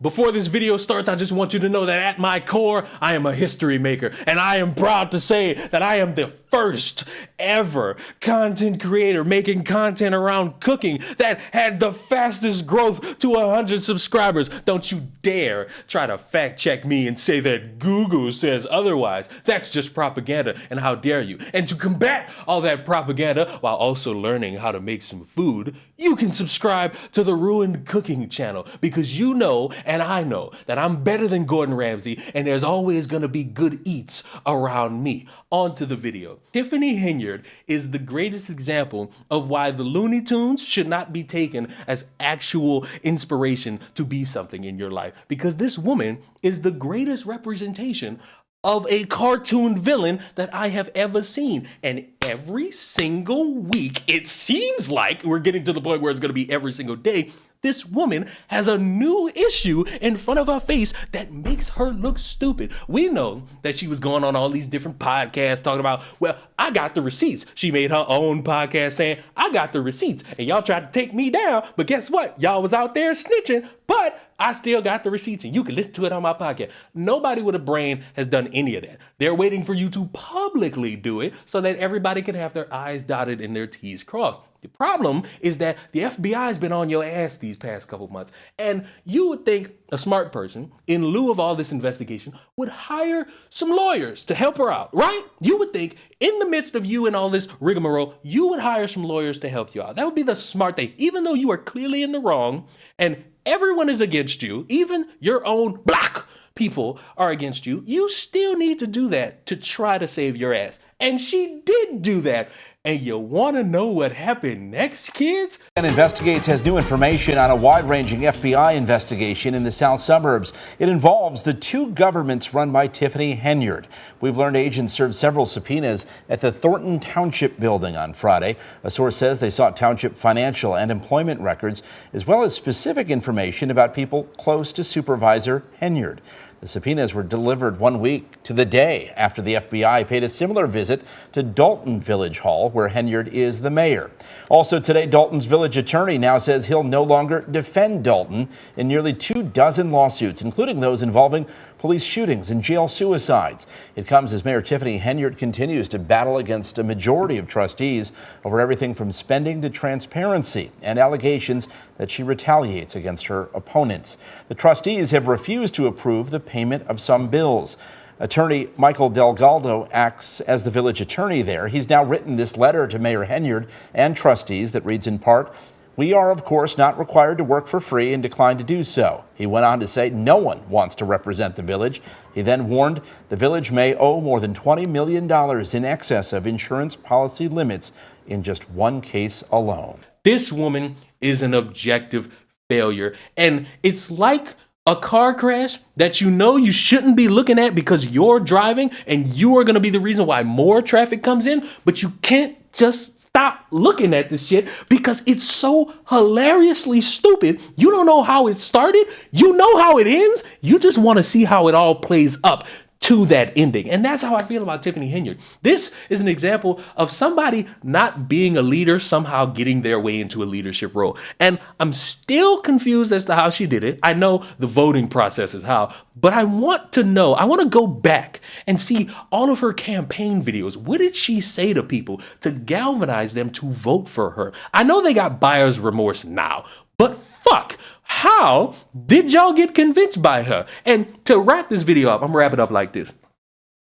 Before this video starts, I just want you to know that at my core, I am a history maker, and I am proud to say that I am the first ever content creator making content around cooking that had the fastest growth to 100 subscribers. Don't you dare try to fact check me and say that Google says otherwise. That's just propaganda, and how dare you? And to combat all that propaganda while also learning how to make some food, you can subscribe to the Ruined Cooking channel, because you know and I know that I'm better than Gordon Ramsay, and there's always gonna be good eats around me. On to the video. Tiffany Henyard is the greatest example of why the Looney Tunes should not be taken as actual inspiration to be something in your life, because this woman is the greatest representation of a cartoon villain that I have ever seen. And every single week, it seems like we're getting to the point where it's gonna be every single day, this woman has a new issue in front of her face that makes her look stupid. We know that she was going on all these different podcasts talking about, well, I got the receipts. She made her own podcast saying, I got the receipts, and y'all tried to take me down, but guess what? Y'all was out there snitching, but I still got the receipts, and you can listen to it on my podcast. Nobody with a brain has done any of that. They're waiting for you to publicly do it so that everybody can have their I's dotted and their T's crossed. The problem is that the FBI has been on your ass these past couple months, and you would think a smart person, in lieu of all this investigation, would hire some lawyers to help her out, right? You would think in the midst of you and all this rigmarole, you would hire some lawyers to help you out. That would be the smart thing. Even though you are clearly in the wrong and everyone is against you, even your own black people are against you, you still need to do that to try to save your ass. And she did do that. And you want to know what happened next, kids? And Investigates has new information on a wide-ranging FBI investigation in the south suburbs. It involves the two governments run by Tiffany Henyard. We've learned agents served several subpoenas at the Thornton Township building on Friday. A source says they sought township financial and employment records, as well as specific information about people close to Supervisor Henyard. The subpoenas were delivered 1 week to the day after the FBI paid a similar visit to Dalton Village Hall, where Henyard is the mayor. Also today, Dalton's village attorney now says he'll no longer defend Dalton in nearly 24 lawsuits, including those involving police shootings and jail suicides. It comes as Mayor Tiffany Henyard continues to battle against a majority of trustees over everything from spending to transparency and allegations that she retaliates against her opponents. The trustees have refused to approve the payment of some bills. Attorney Michael Delgado acts as the village attorney there. He's now written this letter to Mayor Henyard and trustees that reads in part, "We are, of course, not required to work for free and decline to do so." He went on to say no one wants to represent the village. He then warned the village may owe more than $20 million in excess of insurance policy limits in just one case alone. This woman is an objective failure, and it's like a car crash that you know you shouldn't be looking at because you're driving and you are going to be the reason why more traffic comes in, but you can't just stop looking at this shit because it's so hilariously stupid. You don't know how it started. You know how it ends. You just want to see how it all plays up to that ending. And that's how I feel about Tiffany Henyard. This is an example of somebody not being a leader, somehow getting their way into a leadership role. And I'm still confused as to how she did it. I know the voting process is how, but I want to know, I want to go back and see all of her campaign videos. What did she say to people to galvanize them to vote for her? I know they got buyer's remorse now, but fuck, how did y'all get convinced by her? And to wrap this video up, I'm gonna wrap it up like this.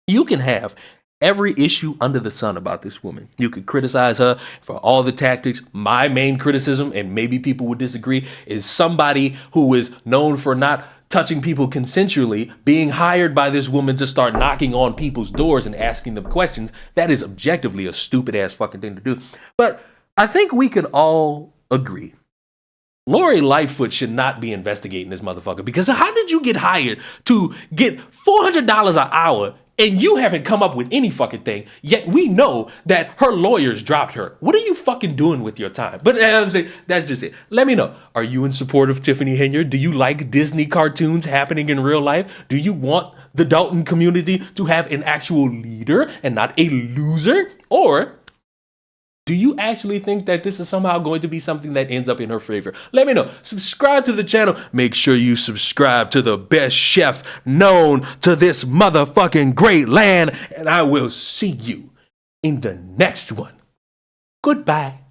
You can have every issue under the sun about this woman. You could criticize her for all the tactics. My main criticism, and maybe people would disagree, is somebody who is known for not touching people consensually being hired by this woman to start knocking on people's doors and asking them questions. That is objectively a stupid ass fucking thing to do. But I think we can all agree Lori Lightfoot should not be investigating this motherfucker, because how did you get hired to get $400 an hour and you haven't come up with any fucking thing, yet we know that her lawyers dropped her? What are you fucking doing with your time? But that's just it. Let me know. Are you in support of Tiffany Henyard? Do you like Disney cartoons happening in real life? Do you want the Dalton community to have an actual leader and not a loser? Or Do you actually think that this is somehow going to be something that ends up in her favor? Let me know. Subscribe to the channel. Make sure you subscribe to the best chef known to this motherfucking great land. And I will see you in the next one. Goodbye.